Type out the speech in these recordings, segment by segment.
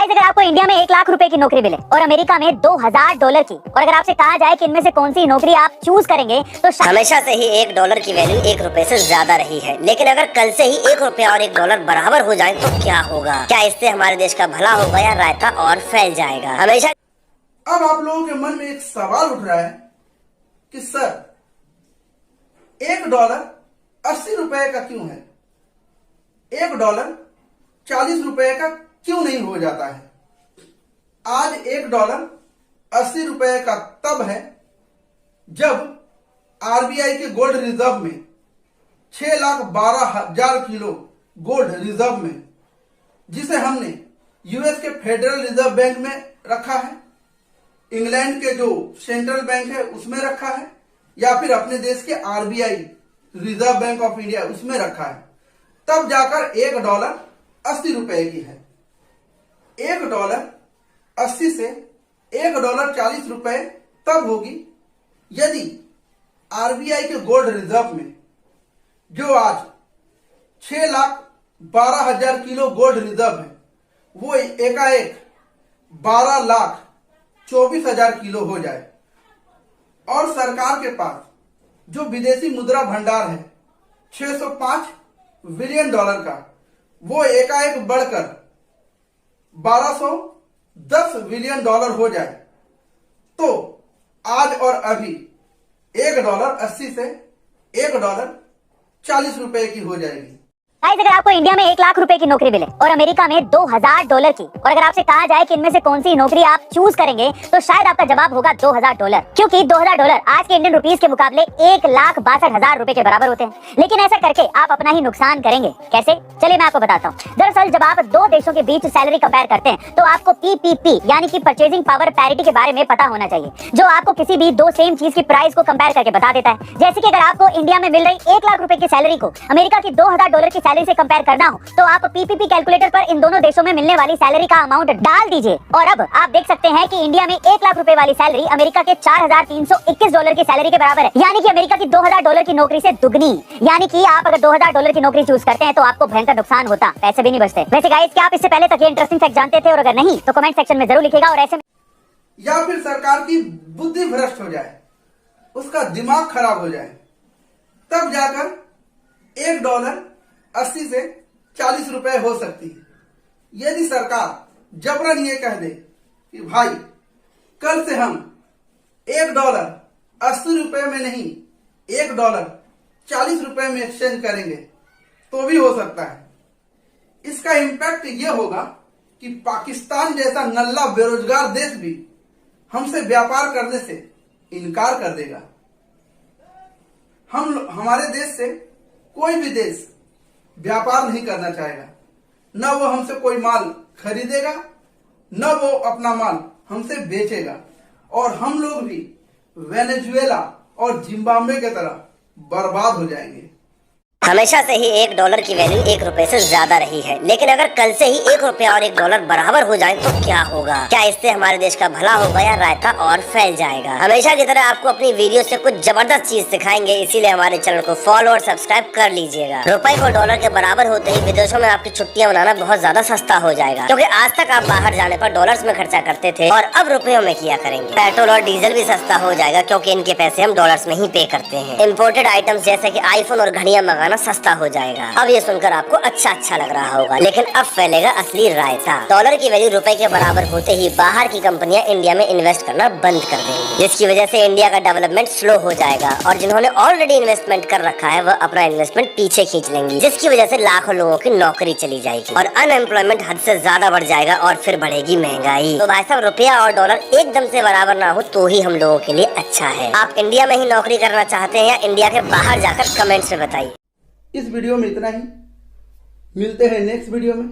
Guys, अगर आपको India में 1 लाख रुपए की नौकरी मिले और अमेरिका में $2000 की, और अगर आपसे कहा जाए कि इनमें से कौन सी नौकरी आप चूज करेंगे, तो हमेशा से ही $1 की वैल्यू ₹1 से ज्यादा रही है, लेकिन अगर कल से ही ₹1 और $1 बराबर हो जाए तो क्या होगा? क्या इससे हमारे देश का भला होगा या रायता और फैल जाएगा? हमेशा अब आप लोगों के मन में एक सवाल उठ रहा है कि सर $1 ₹80 का क्यों है? $1 ₹40 का क्यों नहीं हो जाता है? आज $1 ₹80 का तब है जब आरबीआई के गोल्ड रिजर्व में 6,12,000 किलो गोल्ड रिजर्व में, जिसे हमने यूएस के फेडरल रिजर्व बैंक में रखा है, इंग्लैंड के जो सेंट्रल बैंक है उसमें रखा है, या फिर अपने देश के RBI reserve bank of India उसमें रखा है, तब जाकर $1 ₹80 की है। $1 80 से $1 40 तब होगी यदि आरबीआई के गोल्ड रिजर्व में जो आज 6,12,000 किलो गोल्ड रिजर्व है वो एकाएक 12,24,000 किलो हो जाए, और सरकार के पास जो विदेशी मुद्रा भंडार है $605 बिलियन का, वो एकाएक बढ़कर $1,210 बिलियन हो जाए, तो आज और अभी $1 80 से $1 40 की हो जाएगी। गाइस, अगर आपको इंडिया में 1 लाख रुपए की नौकरी मिले और अमेरिका में $2000 की, और अगर आपसे कहा जाए कि इनमें से कौन सी नौकरी आप चूज करेंगे, तो शायद आपका जवाब होगा $2000, क्योंकि $2000 आज के इंडियन रुपीस के मुकाबले 1,62,000 रुपए के बराबर होते हैं। लेकिन ऐसा करके आप अपना ही नुकसान करेंगे। कैसे? चलिए मैं आपको बताता हूँ। दरअसल जब आप दो देशों के बीच सैलरी कंपेयर करते हैं तो आपको PPP यानी कि परचेजिंग पावर पैरिटी के बारे में पता होना चाहिए, जो आपको किसी भी दो सेम चीज की प्राइस को कंपेयर करके बता देता है। जैसे कि अगर आपको इंडिया में मिल रही 1 लाख रुपए की सैलरी को अमेरिका की $2000 की सैलरी से कंपेयर करना हो, तो आप PPP कैलकुलेटर पर इन दोनों देशों में मिलने वाली सैलरी का अमाउंट डाल दीजिए, और अब आप देख सकते हैं कि इंडिया में 1 लाख रुपए वाली सैलरी अमेरिका के $4,321 की सैलरी के बराबर है, यानी कि अमेरिका की $2000 की नौकरी से दुगनी। यानी कि आप अगर $2000 की नौकरी चूज करते हैं तो आपको भयंकर नुकसान होता, पैसे भी नहीं बचते। वैसे गाइस, क्या आप इससे पहले तक ये इंटरेस्टिंग फैक्ट जानते थे? और अगर नहीं तो कमेंट सेक्शन में जरूर लिखिएगा। और ऐसे में या फिर सरकार की बुद्धि भ्रष्ट हो जाए, उसका दिमाग खराब हो जाए, तब जाकर $1 80 से $40 हो सकती है। यदि सरकार जबरन ये कह दे कि भाई कल से हम $1 80 में नहीं $1 40 में एक्सचेंज करेंगे, तो भी हो सकता है। इसका इम्पैक्ट ये होगा कि पाकिस्तान जैसा नल्ला बेरोजगार देश भी हमसे व्यापार करने से इनकार कर देगा। हमारे देश से कोई भी देश व्यापार नहीं करना चाहेगा, न वो हमसे कोई माल खरीदेगा, न वो अपना माल हमसे बेचेगा, और हम लोग भी वेनेजुएला और जिम्बाब्वे की तरह बर्बाद हो जाएंगे। हमेशा से ही $1 की वैल्यू $1 से ज्यादा रही है, लेकिन अगर कल से ही $1 और $1 बराबर हो जाए तो क्या होगा? क्या इससे हमारे देश का भला होगा या रायता और फैल जाएगा? हमेशा की तरह आपको अपनी वीडियो से कुछ जबरदस्त चीज सिखाएंगे, इसीलिए हमारे चैनल को फॉलो और सब्सक्राइब कर लीजिएगा। रुपए को डॉलर के बराबर होते ही विदेशों में आपकी छुट्टियां मनाना बहुत ज्यादा सस्ता हो जाएगा, क्योंकि आज तक आप बाहर जाने पर डॉलर्स में खर्चा करते थे और अब रुपयों में किया करेंगे। पेट्रोल और डीजल भी सस्ता हो जाएगा, क्योंकि इनके पैसे हम डॉलर्स में ही पे करते हैं। इम्पोर्टेड आइटम्स जैसे कि आईफोन और घड़ियां मंगाना सस्ता हो जाएगा। अब ये सुनकर आपको अच्छा लग रहा होगा, लेकिन अब फैलेगा असली रायता। डॉलर की वैल्यू रुपए के बराबर होते ही बाहर की कंपनियां इंडिया में इन्वेस्ट करना बंद कर देंगी, जिसकी वजह से इंडिया का डेवलपमेंट स्लो हो जाएगा, और जिन्होंने ऑलरेडी इन्वेस्टमेंट कर रखा है वह अपना इन्वेस्टमेंट पीछे खींच लेंगी, जिसकी वजह से लाखों लोगों की नौकरी चली जाएगी और अनएम्प्लॉयमेंट हद से ज्यादा बढ़ जाएगा, और फिर बढ़ेगी महंगाई। तो भाई साहब, रुपया और डॉलर एकदम से बराबर ना हो तो ही हम लोगों के लिए अच्छा है। आप इंडिया में ही नौकरी करना चाहते हैं या इंडिया के बाहर जाकर कमेंट्स में बताइए। इस वीडियो में इतना ही, मिलते हैं नेक्स्ट वीडियो में।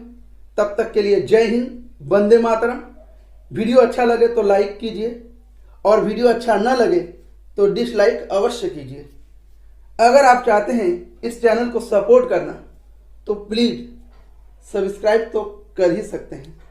तब तक के लिए जय हिंद, वंदे मातरम। वीडियो अच्छा लगे तो लाइक कीजिए, और वीडियो अच्छा न लगे तो डिसलाइक अवश्य कीजिए। अगर आप चाहते हैं इस चैनल को सपोर्ट करना तो प्लीज़ सब्सक्राइब तो कर ही सकते हैं।